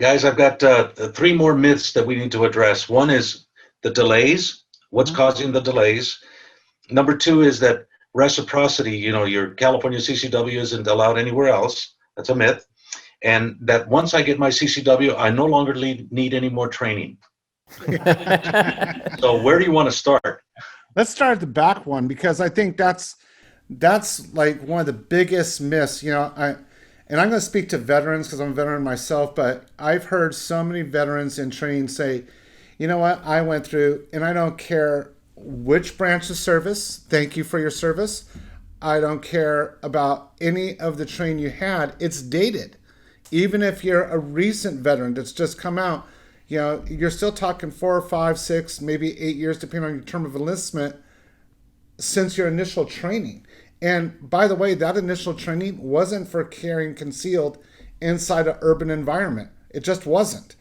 Guys, I've got three more myths that we need to address. One is the delays. What's causing the delays? Number two is that reciprocity, your California CCW isn't allowed anywhere else. That's a myth. And that once I get my CCW, I no longer need any more training. So where do you want to start? Let's start at the back one, because I think that's like one of the biggest myths. And I'm going to speak to veterans because I'm a veteran myself, but I've heard so many veterans in training say, you know what, I went through, and I don't care which branch of service, thank you for your service. I don't care about any of the training you had, it's dated. Even if you're a recent veteran that's just come out, you're still talking 4 or 5, 6, maybe 8 years, depending on your term of enlistment, since your initial training. And by the way, that initial training wasn't for carrying concealed inside an urban environment. It just wasn't.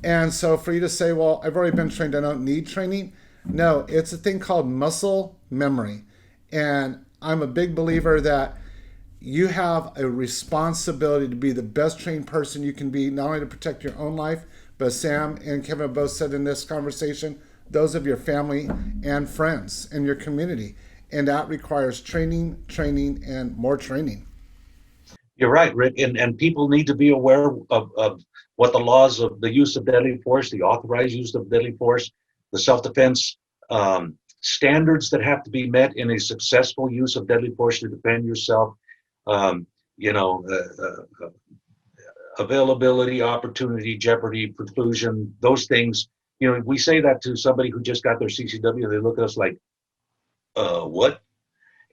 And so for you to say, well, I've already been trained, I don't need training. No, it's a thing called muscle memory. And I'm a big believer that you have a responsibility to be the best trained person you can be, not only to protect your own life, but Sam and Kevin have both said in this conversation, those of your family and friends and your community. And that requires training, and more training. You're right, Rick. And people need to be aware of what the laws of the use of deadly force, the authorized use of deadly force, the self-defense standards that have to be met in a successful use of deadly force to defend yourself, availability, opportunity, jeopardy, preclusion, those things. We say that to somebody who just got their CCW, they look at us like, what?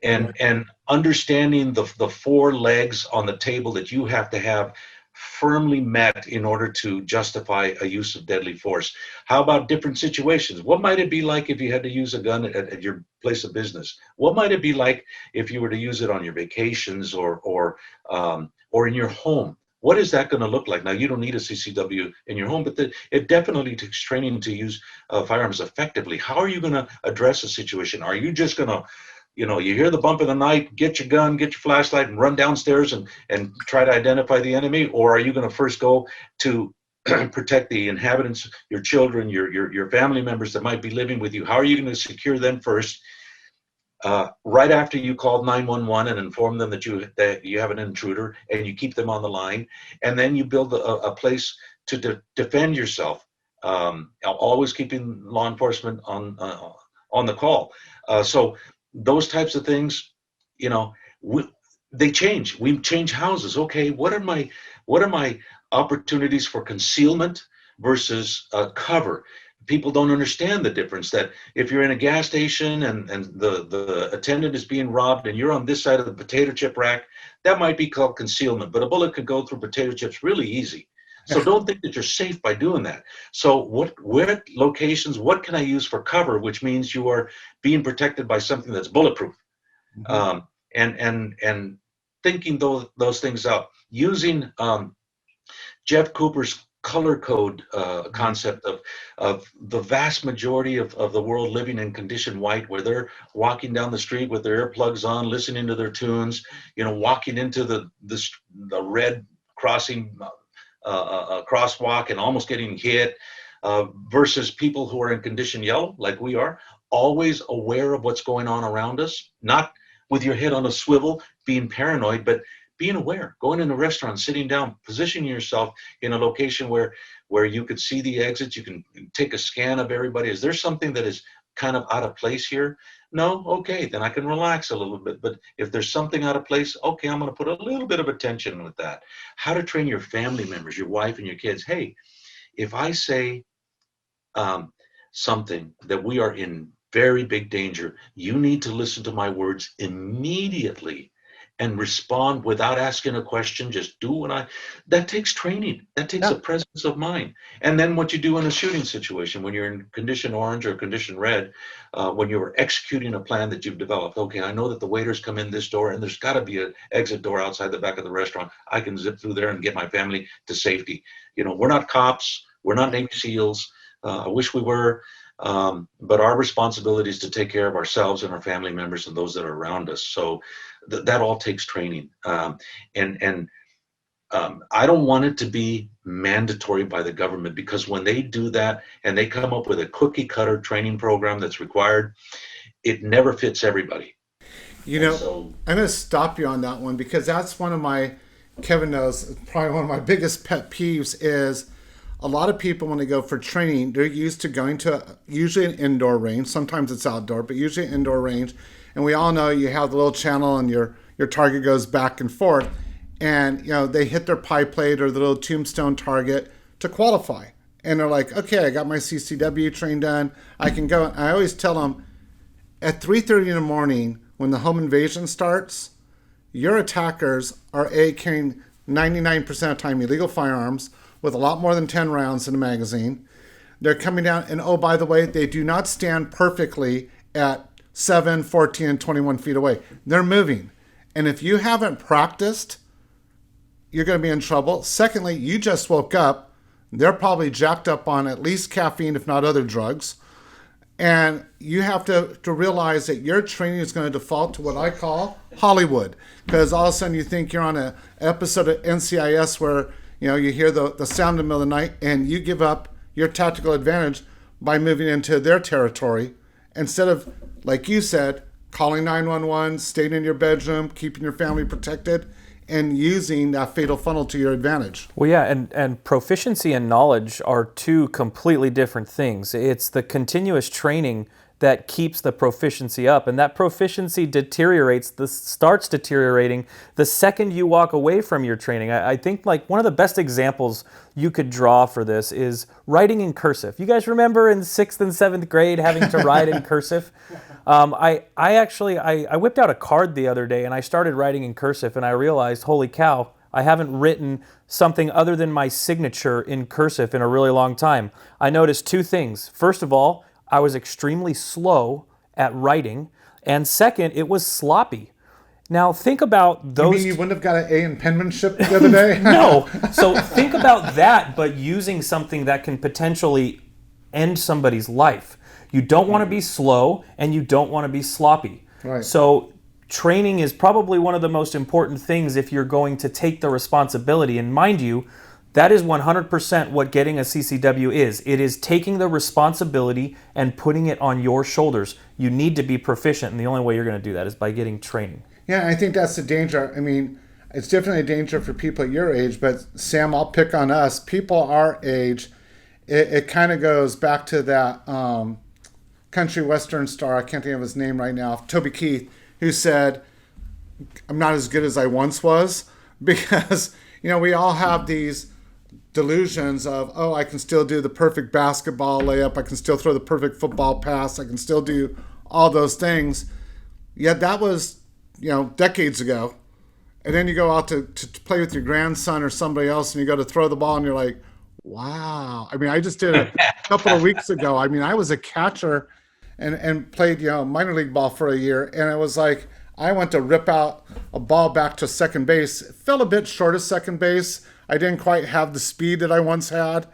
And understanding the four legs on the table that you have to have firmly met in order to justify a use of deadly force. How about different situations? What might it be like if you had to use a gun at your place of business? What might it be like if you were to use it on your vacations or in your home? What is that going to look like? Now, you don't need a CCW in your home, but it definitely takes training to use firearms effectively. How are you going to address a situation? Are you just going to, you hear the bump in the night, get your gun, get your flashlight, and run downstairs and try to identify the enemy? Or are you going to first go to protect the inhabitants, your children, your family members that might be living with you? How are you going to secure them first? Right after you called 911 and inform them that you have an intruder, and you keep them on the line, and then you build a place to defend yourself, always keeping law enforcement on the call. So those types of things, they change. We change houses. Okay, what are my opportunities for concealment versus cover? People don't understand the difference, that if you're in a gas station and the attendant is being robbed and you're on this side of the potato chip rack, that might be called concealment, but a bullet could go through potato chips really easy. So don't think that you're safe by doing that. So what locations, what can I use for cover, which means you are being protected by something that's bulletproof? Mm-hmm. And thinking those things out, using Jeff Cooper's color code concept of the vast majority of the world living in condition white, where they're walking down the street with their earplugs on, listening to their tunes, walking into the red crossing crosswalk and almost getting hit, versus people who are in condition yellow, like we are, always aware of what's going on around us, not with your head on a swivel, being paranoid, but being aware, going in a restaurant, sitting down, positioning yourself in a location where you could see the exits, you can take a scan of everybody. Is there something that is kind of out of place here? No? Okay, then I can relax a little bit. But if there's something out of place, okay, I'm going to put a little bit of attention with that. How to train your family members, your wife and your kids. Hey, if I say something that we are in very big danger, you need to listen to my words immediately and respond without asking a question. Just do that takes training. That takes a presence of mind. And then what you do in a shooting situation, when you're in condition orange or condition red, when you're executing a plan that you've developed. Okay, I know that the waiters come in this door and there's got to be an exit door outside the back of the restaurant. I can zip through there and get my family to safety. We're not cops. We're not Navy SEALs. I wish we were. But our responsibility is to take care of ourselves and our family members and those that are around us. So that all takes training. I don't want it to be mandatory by the government, because when they do that and they come up with a cookie cutter training program that's required, it never fits everybody. You And know, so, I'm going to stop you on that one because that's one of my, Kevin knows, probably one of my biggest pet peeves is a lot of people when they go for training, they're used to going to usually an indoor range. Sometimes it's outdoor, but usually an indoor range. And we all know you have the little channel and your target goes back and forth. And, you know, they hit their pie plate or the little tombstone target to qualify. And they're like, okay, I got my CCW train done. I can go. And I always tell them, at 3:30 in the morning, when the home invasion starts, your attackers are carrying 99% of the time illegal firearms with a lot more than 10 rounds in a magazine. They're coming down, and oh, by the way, they do not stand perfectly at 7, 14, and 21 feet away. They're moving. And if you haven't practiced, you're going to be in trouble. Secondly, you just woke up. They're probably jacked up on at least caffeine, if not other drugs. And you have to realize that your training is going to default to what I call Hollywood. Because all of a sudden you think you're on an episode of NCIS where, you know, you hear the sound in the middle of the night and you give up your tactical advantage by moving into their territory instead of, like you said, calling 911, staying in your bedroom, keeping your family protected, and using that fatal funnel to your advantage. Well, yeah, and proficiency and knowledge are two completely different things. It's the continuous training that keeps the proficiency up, and that proficiency starts deteriorating the second you walk away from your training. I think like one of the best examples you could draw for this is writing in cursive. You guys remember in 6th and 7th grade having to write in cursive? I whipped out a card the other day and I started writing in cursive and I realized, holy cow, I haven't written something other than my signature in cursive in a really long time. I noticed two things. First of all, I was extremely slow at writing, and second, it was sloppy. Now think about those. You mean you wouldn't have got an A in penmanship the other day? No. So think about that, but using something that can potentially end somebody's life. You don't want to be slow and you don't want to be sloppy. Right. So training is probably one of the most important things if you're going to take the responsibility. And mind you, that is 100% what getting a CCW is. It is taking the responsibility and putting it on your shoulders. You need to be proficient, and the only way you're going to do that is by getting training. Yeah, I think that's the danger. I mean, it's definitely a danger for people your age, but Sam, I'll pick on us. People our age, it kind of goes back to that country western star, I can't think of his name right now, Toby Keith, who said, I'm not as good as I once was, because, you know, we all have these delusions of, oh, I can still do the perfect basketball layup, I can still throw the perfect football pass, I can still do all those things. Yet that was, you know, decades ago. And then you go out to play with your grandson or somebody else and you go to throw the ball and you're like, wow. I mean, I just did it a couple of weeks ago. I mean, I was a catcher and played, you know, minor league ball for a year. And it was like, I went to rip out a ball back to second base. It fell a bit short of second base. I didn't quite have the speed that I once had.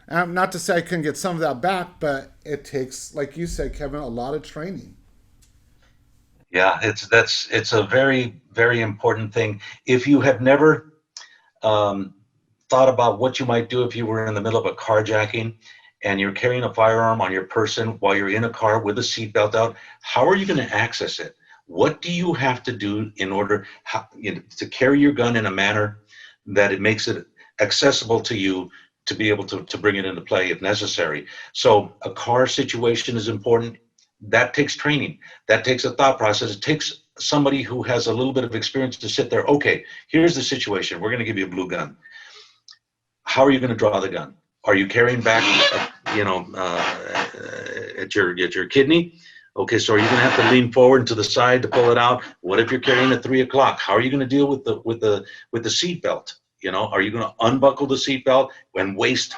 Not to say I couldn't get some of that back, but it takes, like you said, Kevin, a lot of training. Yeah, it's a very, very important thing. If you have never thought about what you might do if you were in the middle of a carjacking and you're carrying a firearm on your person while you're in a car with a seatbelt out, how are you going to access it? What do you have to do in order to carry your gun in a manner that it makes it accessible to you to be able to bring it into play if necessary? So a car situation is important. That takes training. That takes a thought process. It takes somebody who has a little bit of experience to sit there. Okay, here's the situation. We're going to give you a blue gun. How are you going to draw the gun? Are you carrying back, at your kidney? Okay, so are you going to have to lean forward and to the side to pull it out? What if you're carrying at 3 o'clock? How are you going to deal with the seat belt? You know, are you going to unbuckle the seat belt and waste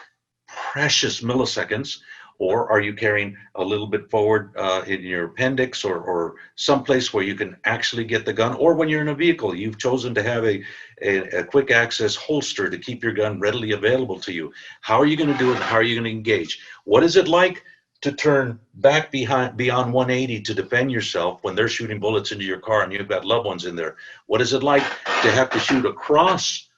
precious milliseconds? Or are you carrying a little bit forward in your appendix or someplace where you can actually get the gun? Or when you're in a vehicle, you've chosen to have a quick access holster to keep your gun readily available to you. How are you going to do it? How are you going to engage? What is it like to turn back beyond 180 to defend yourself when they're shooting bullets into your car and you've got loved ones in there? What is it like to have to shoot across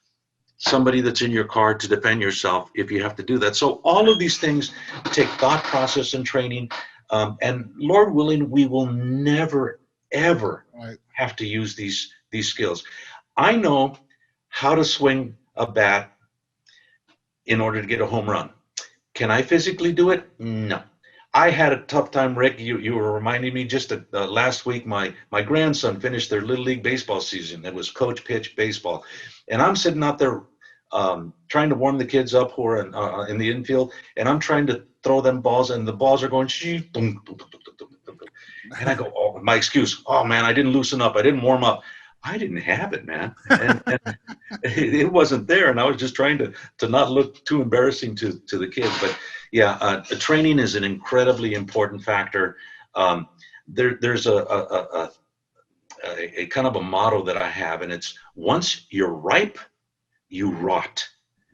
somebody that's in your car to defend yourself if you have to do that. So all of these things take thought process and training. And Lord willing, we will never, ever Right. have to use these skills. I know how to swing a bat in order to get a home run. Can I physically do it? No. I had a tough time, Rick. You were reminding me just last week, my grandson finished their Little League baseball season. It was coach pitch baseball. And I'm sitting out there trying to warm the kids up who are in the infield, and I'm trying to throw them balls, and the balls are going, and I go, oh, my excuse, oh man, I didn't loosen up, I didn't warm up. I didn't have it, man, and it wasn't there, and I was just trying to not look too embarrassing to the kids. But yeah, training is an incredibly important factor. There's a kind of a motto that I have, and it's once you're ripe, you rot.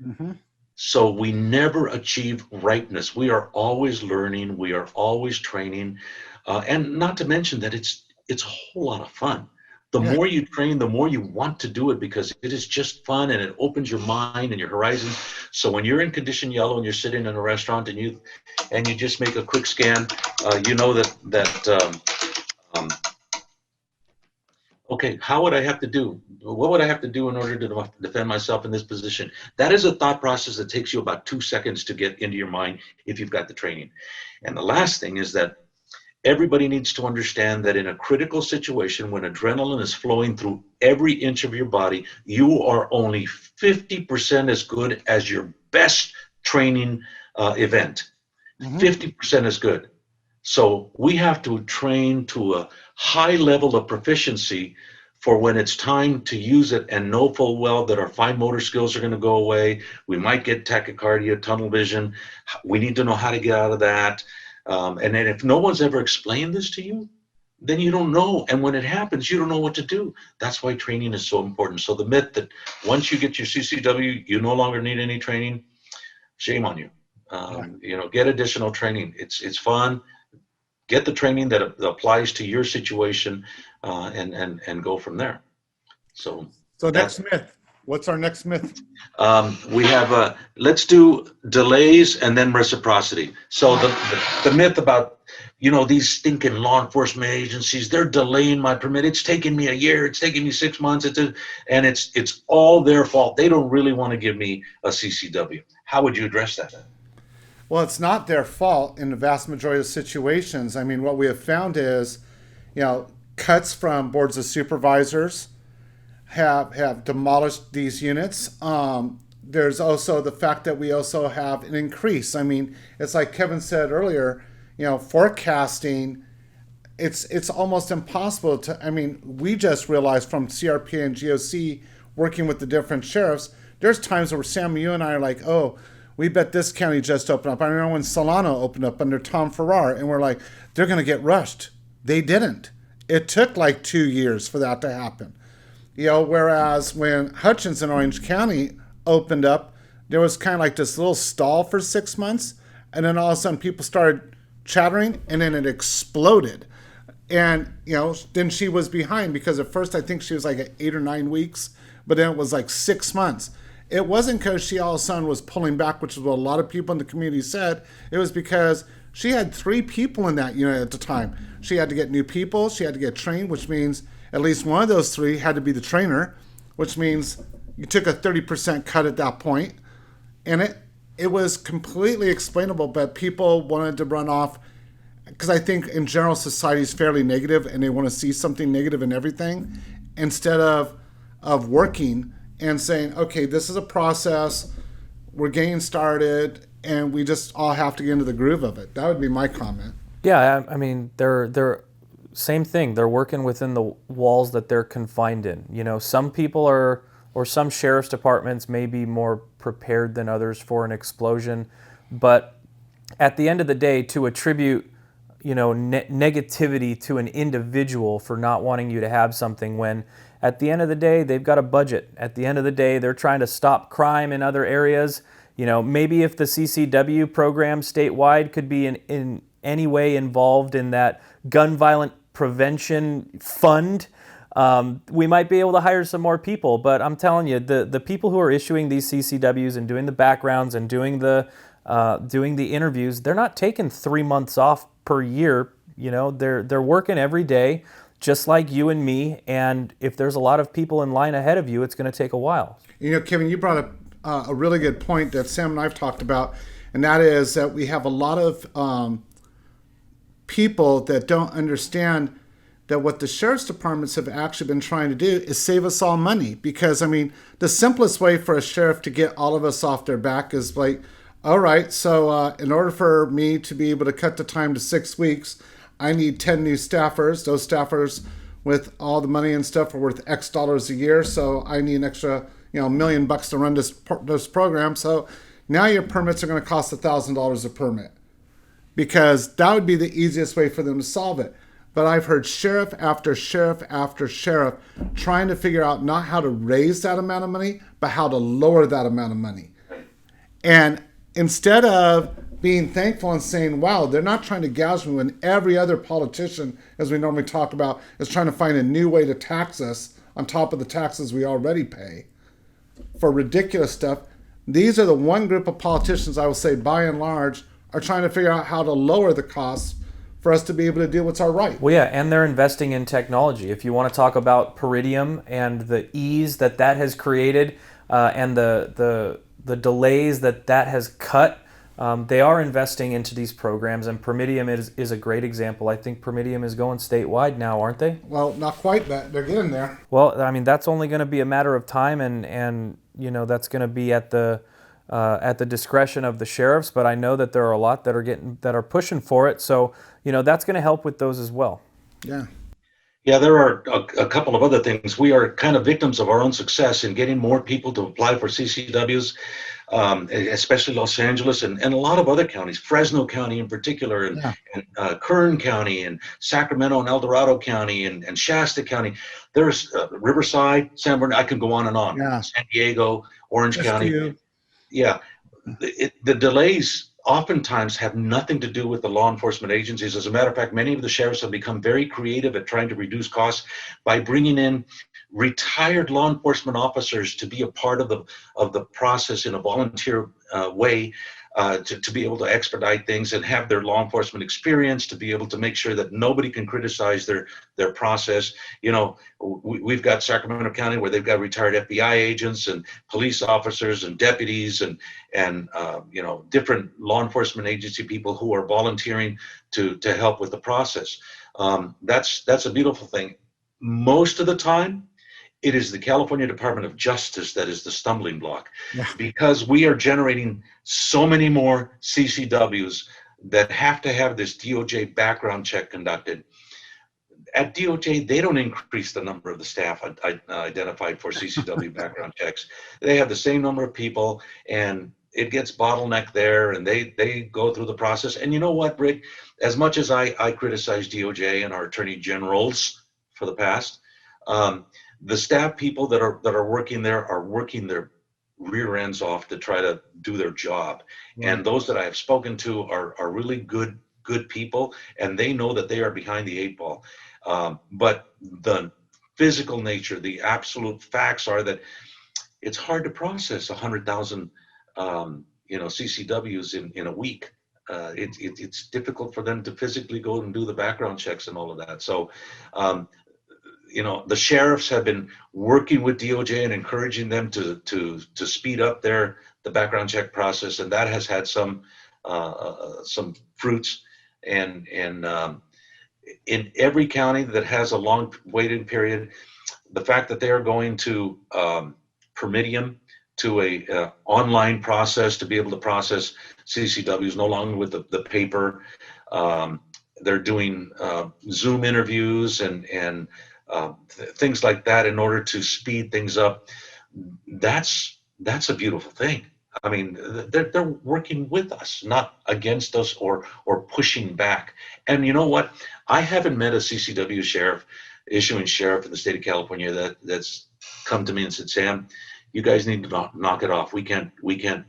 Mm-hmm. So we never achieve ripeness. We are always learning. We are always training, and not to mention that it's a whole lot of fun. The Yeah. more you train, the more you want to do it because it is just fun and it opens your mind and your horizons. So when you're in condition yellow and you're sitting in a restaurant and you just make a quick scan, you know that okay, how would I have to do? What would I have to do in order to defend myself in this position? That is a thought process that takes you about 2 seconds to get into your mind if you've got the training. And the last thing is that everybody needs to understand that in a critical situation, when adrenaline is flowing through every inch of your body, you are only 50% as good as your best training event. 50% is good. So we have to train to a high level of proficiency for when it's time to use it and know full well that our fine motor skills are going to go away. We might get tachycardia, tunnel vision. We need to know how to get out of that. And then if no one's ever explained this to you, then you don't know. And when it happens, you don't know what to do. That's why training is so important. So the myth that once you get your CCW, you no longer need any training, shame on you. Get additional training. It's fun. Get the training that applies to your situation, and go from there. So next myth. What's our next myth? We have let's do delays and then reciprocity. So the myth about these stinking law enforcement agencies, they're delaying my permit. It's taking me a year. It's taking me 6 months. And it's all their fault. They don't really want to give me a CCW. How would you address that? Well, it's not their fault in the vast majority of situations. I mean, what we have found is, cuts from boards of supervisors have demolished these units. There's also the fact that we also have an increase. I mean, it's like Kevin said earlier, forecasting, it's almost impossible to, I mean, we just realized from CRPA and GOC working with the different sheriffs, there's times where Sam, you and I are like, oh, we bet this county just opened up. I remember when Solano opened up under Tom Farrar, and we're like, they're going to get rushed. They didn't. It took like 2 years for that to happen. Whereas when Hutchins in Orange County opened up, there was kind of like this little stall for 6 months, and then all of a sudden people started chattering, and then it exploded. And, then she was behind because at first I think she was like at 8 or 9 weeks, but then it was like 6 months. It wasn't because she all of a sudden was pulling back, which is what a lot of people in the community said. It was because she had 3 people in that unit at the time. She had to get new people. She had to get trained, which means at least one of those 3 had to be the trainer, which means you took a 30% cut at that point. And it was completely explainable, but people wanted to run off because I think in general society is fairly negative and they want to see something negative in everything instead of working and saying, okay, this is a process, we're getting started, and we just all have to get into the groove of it. That would be my comment. Yeah, I mean, they're same thing. They're working within the walls that they're confined in. Some people or some sheriff's departments may be more prepared than others for an explosion, but at the end of the day, to attribute negativity to an individual for not wanting you to have something when at the end of the day, they've got a budget. At the end of the day, they're trying to stop crime in other areas. Maybe if the CCW program statewide could be in any way involved in that gun violent prevention fund, we might be able to hire some more people. But I'm telling you, the people who are issuing these CCWs and doing the backgrounds and doing the interviews, they're not taking 3 months off per year. You know, they're working every day, just like you and me. And if there's a lot of people in line ahead of you, it's going to take a while. You know, Kevin, you brought up a really good point that Sam and I've talked about, and that is that we have a lot of people that don't understand that what the sheriff's departments have actually been trying to do is save us all money. Because, I mean, the simplest way for a sheriff to get all of us off their back is like, all right, so in order for me to be able to cut the time to 6 weeks, I need 10 new staffers. Those staffers with all the money and stuff are worth X dollars a year. So I need an extra, $1 million to run this program. So now your permits are going to cost $1,000 a permit, because that would be the easiest way for them to solve it. But I've heard sheriff after sheriff after sheriff trying to figure out not how to raise that amount of money, but how to lower that amount of money. And instead of being thankful and saying, wow, they're not trying to gouge me when every other politician, as we normally talk about, is trying to find a new way to tax us on top of the taxes we already pay for ridiculous stuff. These are the one group of politicians, I will say, by and large, are trying to figure out how to lower the costs for us to be able to do what's our right. Well, yeah, and they're investing in technology. If you want to talk about Peridium and the ease that has created, and the delays that has cut, they are investing into these programs, and Peridium is a great example. I think Peridium is going statewide now, aren't they? Well, not quite, but they're getting there. Well, I mean, that's only going to be a matter of time, and that's going to be at the discretion of the sheriffs. But I know that there are a lot that are pushing for it. So that's going to help with those as well. Yeah. Yeah, there are a couple of other things. We are kind of victims of our own success in getting more people to apply for CCWs, especially Los Angeles and a lot of other counties, Fresno County in particular, and Kern County, and Sacramento and El Dorado County, and Shasta County. There's Riverside, San Bernardino, I could go on and on. Yeah. San Diego, Orange Just County. you. Yeah, the delays oftentimes have nothing to do with the law enforcement agencies. As a matter of fact, many of the sheriffs have become very creative at trying to reduce costs by bringing in retired law enforcement officers to be a part of the process in a volunteer way, to be able to expedite things and have their law enforcement experience, to be able to make sure that nobody can criticize their process. We've got Sacramento County where they've got retired FBI agents and police officers and deputies and different law enforcement agency people who are volunteering to help with the process. That's a beautiful thing. Most of the time, it is the California Department of Justice that is the stumbling block, because we are generating so many more CCWs that have to have this DOJ background check conducted. At DOJ, they don't increase the number of the staff identified for CCW background checks. They have the same number of people, and it gets bottlenecked there, and they go through the process. And you know what, Rick? As much as I criticize DOJ and our attorney generals for the past, the staff people that are working there are working their rear ends off to try to do their job. Right. And those that I have spoken to are really good people, and they know that they are behind the 8 ball. But the physical nature, the absolute facts are that it's hard to process 100,000 CCWs in a week. It's difficult for them to physically go and do the background checks and all of that. So the sheriffs have been working with DOJ and encouraging them to speed up the background check process, and that has had some fruits. And in every county that has a long waiting period, the fact that they are going to Permitium, to a online process to be able to process CCWs, no longer with the paper. They're doing Zoom interviews and things like that in order to speed things up. That's a beautiful thing. I mean, they're working with us, not against us or pushing back. And you know what? I haven't met a CCW issuing sheriff in the state of California that's come to me and said, Sam, you guys need to knock it off. We can't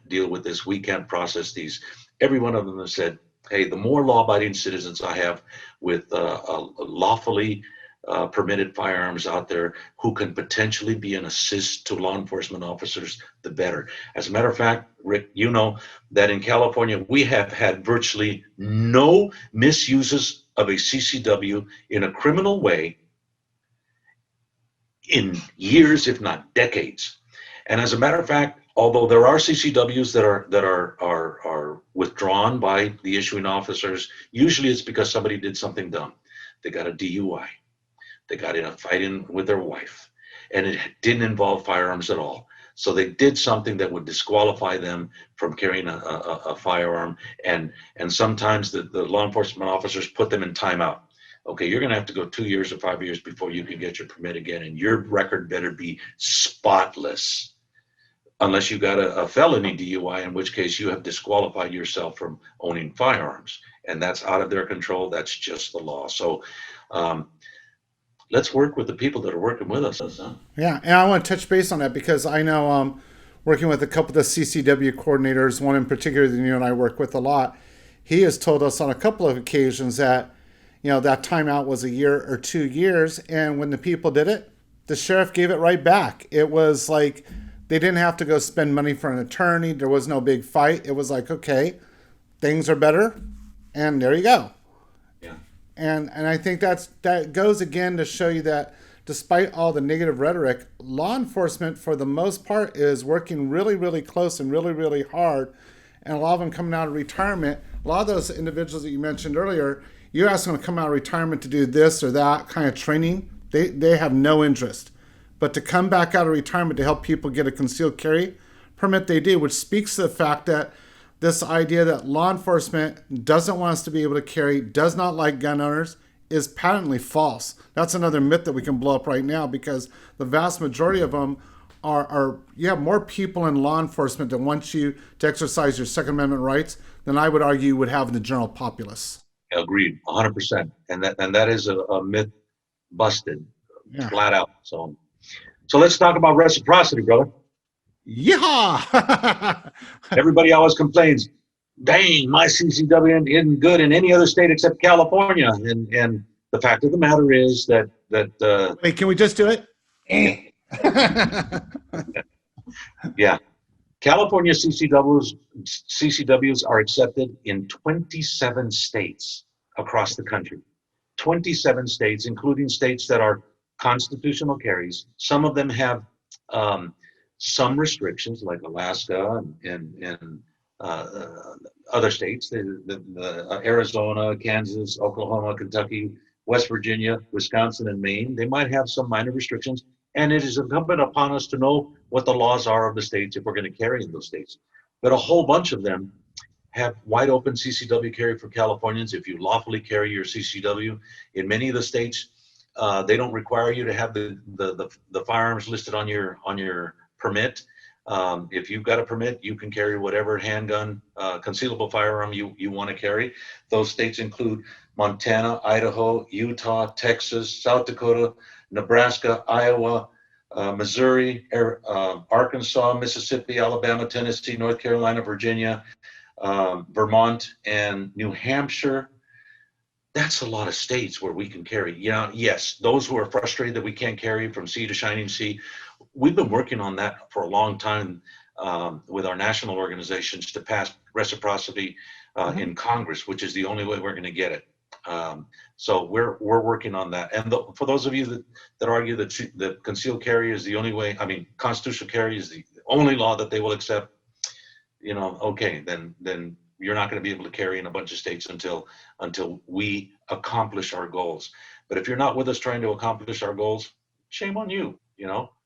deal with this. We can't process these. Every one of them has said, hey, the more law-abiding citizens I have with lawfully permitted firearms out there who can potentially be an assist to law enforcement officers, the better. As a matter of fact, Rick, you know that in California, we have had virtually no misuses of a CCW in a criminal way in years, if not decades. And as a matter of fact, although there are CCWs that are withdrawn by the issuing officers, usually it's because somebody did something dumb. They got a DUI. They got in a fight with their wife, and it didn't involve firearms at all. So they did something that would disqualify them from carrying a firearm, and sometimes the law enforcement officers put them in timeout. Okay, you're going to have to go 2 years or 5 years before you can get your permit again, and your record better be spotless, unless you got a felony DUI, in which case you have disqualified yourself from owning firearms, and that's out of their control. That's just the law. So let's work with the people that are working with us. Huh? Yeah, and I want to touch base on that because I know working with a couple of the CCW coordinators, one in particular that you and I work with a lot, he has told us on a couple of occasions that, you know, that timeout was a year or 2 years, and when the people did it, the sheriff gave it right back. It was like they didn't have to go spend money for an attorney. There was no big fight. It was like, okay, things are better, and there you go. Yeah. And I think that goes again to show you that despite all the negative rhetoric, law enforcement for the most part is working really, really close and really, really hard. And a lot of them coming out of retirement, a lot of those individuals that you mentioned earlier, you ask them to come out of retirement to do this or that kind of training, they have no interest. But to come back out of retirement to help people get a concealed carry permit, they do, which speaks to the fact that this idea that law enforcement doesn't want us to be able to carry, does not like gun owners, is patently false. That's another myth that we can blow up right now, because the vast majority of them are you have more people in law enforcement that want you to exercise your Second Amendment rights than I would argue you would have in the general populace. Agreed, 100%. And that is a myth busted, Yeah. flat out. So let's talk about reciprocity, brother. Yeehaw! Everybody always complains, dang, my CCW isn't good in any other state except California. And the fact of the matter is that Wait, can we just do it? yeah, California CCWs are accepted in 27 states across the country. 27 states, including states that are constitutional carries. Some of them have some restrictions, like Alaska and other states, the Arizona, Kansas, Oklahoma, Kentucky, West Virginia, Wisconsin, and Maine. They might have some minor restrictions, and it is incumbent upon us to know what the laws are of the states if we're going to carry in those states. But a whole bunch of them have wide open CCW carry for Californians. If you lawfully carry your CCW, in many of the states, they don't require you to have the firearms listed on your permit. If you've got a permit, you can carry whatever handgun, concealable firearm you want to carry. Those states include Montana, Idaho, Utah, Texas, South Dakota, Nebraska, Iowa, Missouri, Arkansas, Mississippi, Alabama, Tennessee, North Carolina, Virginia, Vermont, and New Hampshire. That's a lot of states where we can carry. Yeah, yes, those who are frustrated that we can't carry from sea to shining sea, we've been working on that for a long time with our national organizations to pass reciprocity in Congress, which is the only way we're going to get it. So we're working on that. And for those of you that argue that concealed carry is the only way, I mean, constitutional carry is the only law that they will accept, okay, then you're not going to be able to carry in a bunch of states until we accomplish our goals. But if you're not with us trying to accomplish our goals, shame on you.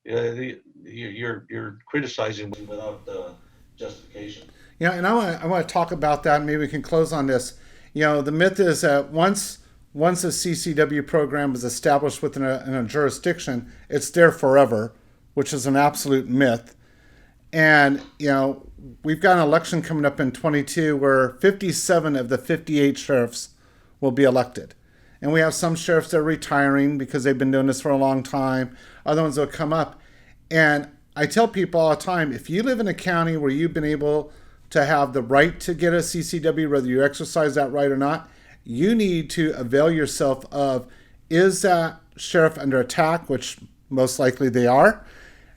You're criticizing without justification. Yeah, and I want to talk about that. Maybe we can close on this. The myth is that once a CCW program is established within a jurisdiction, it's there forever, which is an absolute myth. And, we've got an election coming up in 22 where 57 of the 58 sheriffs will be elected. And we have some sheriffs that are retiring because they've been doing this for a long time. Other ones will come up. And I tell people all the time, if you live in a county where you've been able to have the right to get a CCW, whether you exercise that right or not, you need to avail yourself of, is that sheriff under attack, which most likely they are,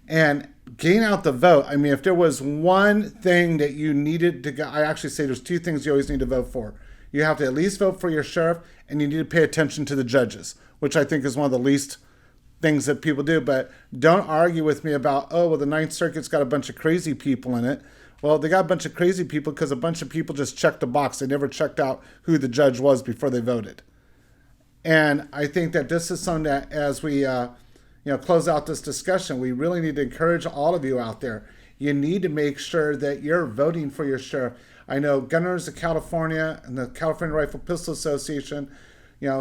and getting out the vote. I mean, if there was one thing that you needed to go, I actually say there's two things you always need to vote for. You have to at least vote for your sheriff, and you need to pay attention to the judges, which I think is one of the least things that people do. But don't argue with me about, oh, well, the Ninth Circuit's got a bunch of crazy people in it. Well, they got a bunch of crazy people because a bunch of people just checked the box. They never checked out who the judge was before they voted. And I think that this is something that, as we close out this discussion, we really need to encourage all of you out there. You need to make sure that you're voting for your sheriff. I know Gun Owners of California and the California Rifle Pistol Association,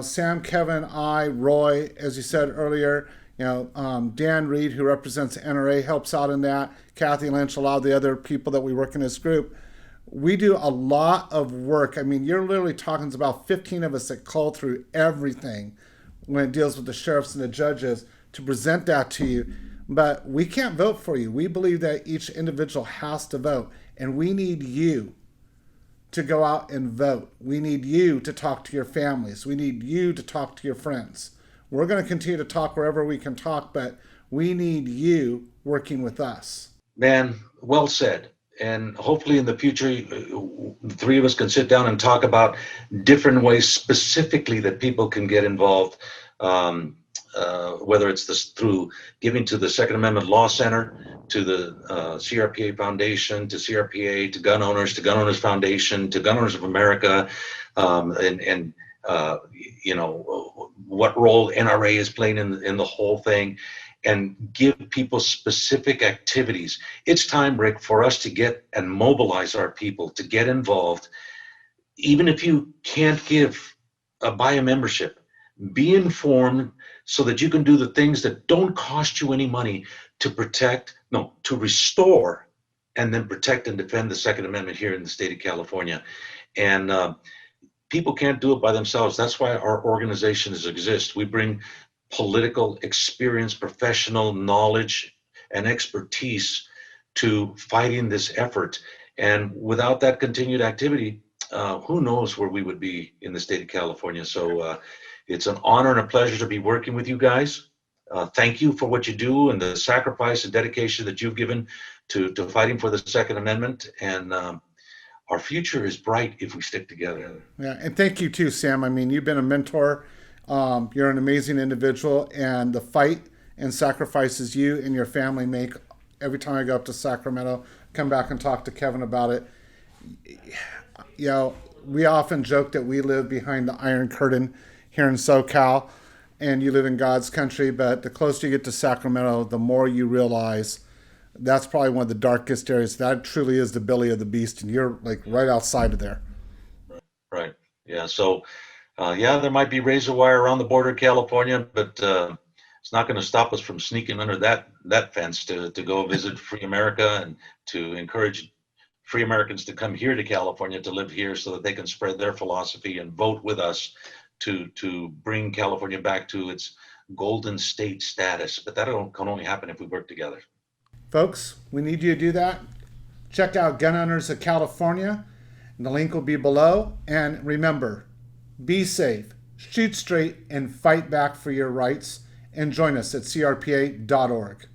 Sam, Kevin, I, Roy, as you said earlier, Dan Reed, who represents the NRA, helps out in that. Kathy Lynch, a lot of the other people that we work in this group. We do a lot of work. I mean, you're literally talking to about 15 of us that call through everything when it deals with the sheriffs and the judges to present that to you. But we can't vote for you. We believe that each individual has to vote, and we need you to go out and vote. We need you to talk to your families. We need you to talk to your friends. We're going to continue to talk wherever we can talk, but we need you working with us. Man, well said. And hopefully in the future, the three of us can sit down and talk about different ways specifically that people can get involved, whether it's through giving to the Second Amendment Law Center, to the CRPA Foundation, to CRPA, to Gun Owners Foundation, to Gun Owners of America, and what role NRA is playing in the whole thing, and give people specific activities. It's time, Rick, for us to get and mobilize our people to get involved. Even if you can't buy a membership, be informed so that you can do the things that don't cost you any money to restore and then protect and defend the Second Amendment here in the state of California. And people can't do it by themselves. That's why our organizations exist. We bring political experience, professional knowledge, and expertise to fighting this effort. And without that continued activity, who knows where we would be in the state of California. So it's an honor and a pleasure to be working with you guys. Thank you for what you do and the sacrifice and dedication that you've given to fighting for the Second Amendment. And our future is bright if we stick together. Yeah, and thank you too, Sam. I mean, you've been a mentor. You're an amazing individual, and the fight and sacrifices you and your family make every time I go up to Sacramento, come back and talk to Kevin about it. We often joke that we live behind the Iron Curtain here in SoCal, and you live in God's country, but the closer you get to Sacramento, the more you realize that's probably one of the darkest areas. That truly is the belly of the beast, and you're like right outside of there. Right. Yeah. So, there might be razor wire around the border of California, but it's not going to stop us from sneaking under that fence to go visit Free America and to encourage Free Americans to come here to California to live here so that they can spread their philosophy and vote with us to bring California back to its golden state status. But that can only happen if we work together. Folks, we need you to do that. Check out Gun Owners of California. And the link will be below. And remember, be safe, shoot straight, and fight back for your rights. And join us at crpa.org.